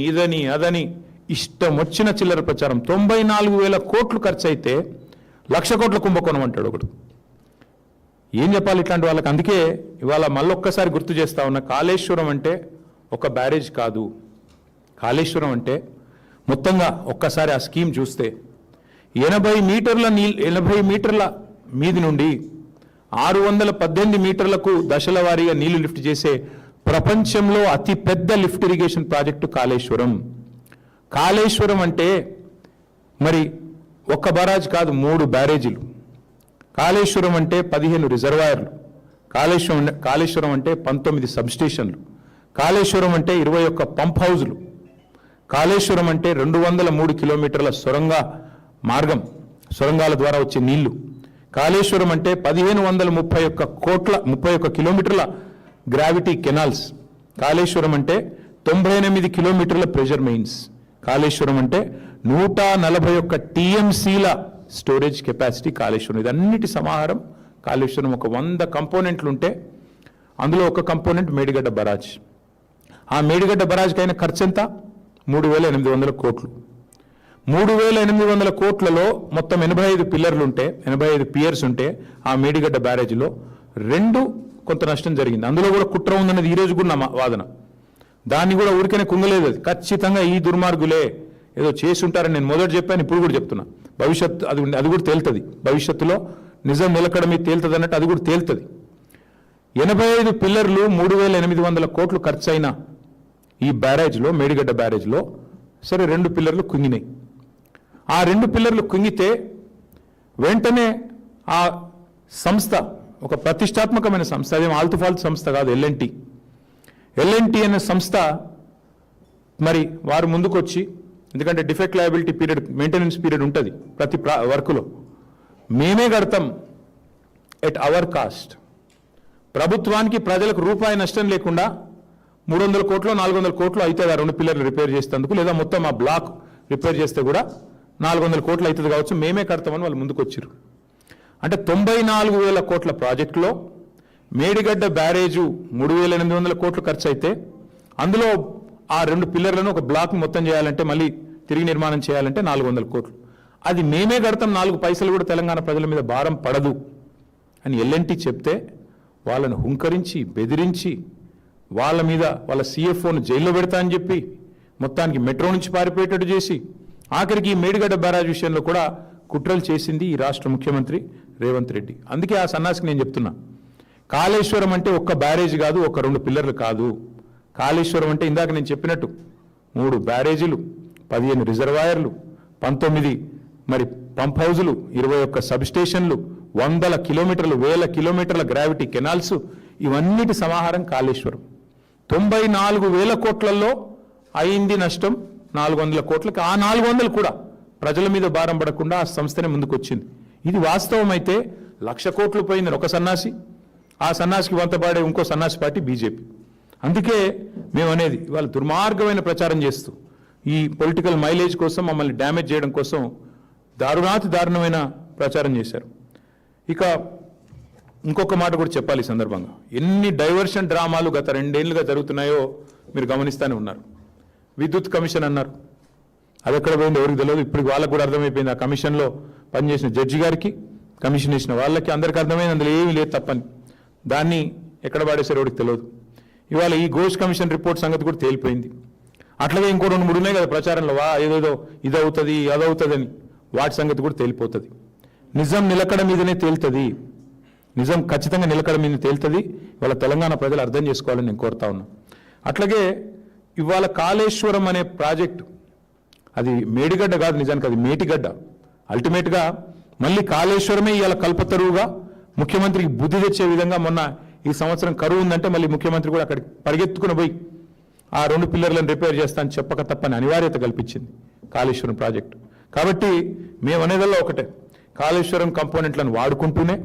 ఇదని అదని ఇష్టం వచ్చిన చిల్లర ప్రచారం. 94,000 కోట్లు ఖర్చు అయితే 1,00,000 కోట్ల కుంభకోణం అంటాడు ఒకడు. ఏం చెప్పాలి ఇట్లాంటి వాళ్ళకి? అందుకే ఇవాళ మళ్ళొక్కసారి గుర్తు చేస్తా ఉన్నా, కాళేశ్వరం అంటే ఒక బ్యారేజ్ కాదు. కాళేశ్వరం అంటే మొత్తంగా ఒక్కసారి ఆ స్కీమ్ చూస్తే 80 మీటర్ల మీది నుండి 618 మీటర్లకు దశల వారీగా నీళ్లు లిఫ్ట్ చేసే ప్రపంచంలో అతి పెద్ద lift irrigation project Kaleshwaram. Kaleshwaram అంటే మరి ఒక్క బరాజ్ కాదు, 3 బ్యారేజీలు. కాళేశ్వరం అంటే 15 రిజర్వాయర్లు. కాళేశ్వరం అంటే 19 సబ్స్టేషన్లు. కాళేశ్వరం అంటే 21 పంప్ హౌజులు. కాళేశ్వరం అంటే 203 కిలోమీటర్ల సొరంగాల ద్వారా వచ్చే నీళ్లు. కాళేశ్వరం అంటే 1531 కిలోమీటర్ల గ్రావిటీ కెనాల్స్. కాళేశ్వరం అంటే 98 కిలోమీటర్ల ప్రెషర్ మెయిన్స్. కాళేశ్వరం అంటే 141 టీఎంసీల స్టోరేజ్ కెపాసిటీ కాళేశ్వరం. ఇదన్నిటి సమాహారం కాళేశ్వరం. ఒక 100 కంపోనెంట్లు ఉంటే అందులో ఒక కంపోనెంట్ మేడిగడ్డ బరాజ్. ఆ మేడిగడ్డ బరాజ్కైన ఖర్చు ఎంత? 3,800 కోట్లు. 3,800 కోట్లలో మొత్తం 85 పిల్లర్లు ఉంటే, 85 పియర్స్ ఉంటే ఆ మేడిగడ్డ బ్యారేజ్లో 2 కొంత నష్టం జరిగింది. అందులో కూడా కుట్ర ఉందనేది ఈరోజు కూడా నా వాదన. దాన్ని కూడా ఊరికనే కుంగలేదు. అది ఖచ్చితంగా ఈ దుర్మార్గులే ఏదో చేసి ఉంటారని నేను మొదటి చెప్పాను, ఇప్పుడు కూడా చెప్తున్నా. భవిష్యత్తు అది కూడా తేలుతుంది. భవిష్యత్తులో నిజం నిలకడ మీద తేలుతుంది అన్నట్టు అది కూడా తేలుతుంది. 85 పిల్లర్లు 3,800 కోట్లు ఖర్చు అయిన ఈ బ్యారేజ్లో, మేడిగడ్డ బ్యారేజ్లో సరే 2 పిల్లర్లు కుంగినాయి. ఆ 2 పిల్లర్లు కుంగితే వెంటనే ఆ సంస్థ, ఒక ప్రతిష్టాత్మకమైన సంస్థ, అదేం ఆల్తుఫాల్తు సంస్థ కాదు, ఎల్ఎన్టీ అనే సంస్థ, మరి వారు ముందుకొచ్చి, ఎందుకంటే defect liability period, maintenance period ఉంటుంది ప్రతి వర్కులో, మేమే కడతాం ఎట్ అవర్ కాస్ట్, ప్రభుత్వానికి ప్రజలకు రూపాయి నష్టం లేకుండా 300 కోట్లు 400 కోట్లు అవుతుంది ఆ 2 పిల్లర్లు రిపేర్ చేసేందుకు, లేదా మొత్తం ఆ బ్లాక్ రిపేర్ చేస్తే కూడా 400 కోట్లు అవుతుంది కావచ్చు, మేమే కడతామని వాళ్ళు ముందుకు వచ్చారు. అంటే 94,000 కోట్ల ప్రాజెక్టులో మేడిగడ్డ బ్యారేజు 3,800 కోట్లు ఖర్చు అయితే అందులో ఆ 2 పిల్లర్లను, ఒక బ్లాక్ మొత్తం చేయాలంటే, మళ్ళీ తిరిగి నిర్మాణం చేయాలంటే 400 కోట్లు. అది మేమే కడతాం, 4 పైసలు కూడా తెలంగాణ ప్రజల మీద భారం పడదు అని ఎల్ఎన్టీ చెప్తే వాళ్ళను హుంకరించి, బెదిరించి, వాళ్ళ మీద వాళ్ళ CFOను జైల్లో పెడతా అని చెప్పి మొత్తానికి మెట్రో నుంచి పారిపోయేటట్టు చేసి, ఆఖరికి ఈ మేడిగడ్డ బ్యారేజ్ విషయంలో కూడా కుట్రలు చేసింది ఈ రాష్ట్ర ముఖ్యమంత్రి రేవంత్ రెడ్డి. అందుకే ఆ సన్నాసికి నేను చెప్తున్నా, కాళేశ్వరం అంటే ఒక్క బ్యారేజ్ కాదు, ఒక 2 పిల్లర్లు కాదు. కాళేశ్వరం అంటే ఇందాక నేను చెప్పినట్టు 3 బ్యారేజీలు, 15 రిజర్వాయర్లు, 19 మరి పంప్ హౌజులు, 21 సబ్స్టేషన్లు, 100 కిలోమీటర్లు, 1000 కిలోమీటర్ల గ్రావిటీ కెనాల్స్, ఇవన్నిటి సమాహారం కాళేశ్వరం. 94,000 కోట్లలో అయింది నష్టం 400 కోట్లకి. ఆ 400 కూడా ప్రజల మీద భారం పడకుండా ఆ సంస్థనే ముందుకు వచ్చింది. ఇది వాస్తవం అయితే 1,00,000 కోట్లు పోయింది ఒక సన్నాసి, ఆ సన్నాసికి వంతపాడే ఇంకో సన్నాసి పార్టీ బీజేపీ. అందుకే మేము అనేది, ఇవాళ దుర్మార్గమైన ప్రచారం చేస్తూ ఈ పొలిటికల్ మైలేజ్ కోసం, మమ్మల్ని డ్యామేజ్ చేయడం కోసం దారుణమైన ప్రచారం చేశారు. ఇక ఇంకొక మాట కూడా చెప్పాలి ఈ సందర్భంగా, ఎన్ని డైవర్షన్ డ్రామాలు గత 2 ఏళ్లుగా జరుగుతున్నాయో మీరు గమనిస్తూనే ఉన్నారు. విద్యుత్ కమిషన్ అన్నారు, అది ఎక్కడ పోయింది ఎవరికి తెలియదు. ఇప్పుడు వాళ్ళకు కూడా అర్థమైపోయింది, ఆ కమిషన్లో పనిచేసిన జడ్జి గారికి, కమిషన్ వేసిన వాళ్ళకి అందరికీ అర్థమైంది అందులో ఏమీ లేదు తప్పని. దాన్ని ఎక్కడ పాడేశారో ఎవరికి తెలియదు. ఇవాళ ఈ ఘోష్ కమిషన్ రిపోర్ట్ సంగతి కూడా తేలిపోయింది. అట్లాగే ఇంకో 2-3 ఉన్నాయి కదా ప్రచారంలో, ఏదేదో ఇదవుతుంది అదవుతుంది అని, వాటి సంగతి కూడా తేలిపోతుంది. నిజం నిలకడ మీదనే తేలుతుంది, నిజం ఖచ్చితంగా నిలకడ మీద తేలుతుంది. ఇవాళ తెలంగాణ ప్రజలు అర్థం చేసుకోవాలని నేను కోరుతా ఉన్నా. అట్లాగే ఇవాళ కాళేశ్వరం అనే ప్రాజెక్టు, అది మేడిగడ్డ కాదు, నిజానికి అది మేటిగడ్డ. అల్టిమేట్గా మళ్ళీ కాళేశ్వరమే ఇవాళ కల్పతరువుగా ముఖ్యమంత్రికి బుద్ధి తెచ్చే విధంగా, మొన్న ఈ సంవత్సరం కరువు ఉందంటే మళ్ళీ ముఖ్యమంత్రి కూడా అక్కడికి పరిగెత్తుకుని పోయి ఆ 2 పిల్లర్లను రిపేర్ చేస్తా అని చెప్పక తప్పని అనివార్యత కల్పించింది కాళేశ్వరం ప్రాజెక్టు. కాబట్టి మేము అనేదల్లా ఒకటే, కాళేశ్వరం కంపోనెంట్లను వాడుకుంటూనే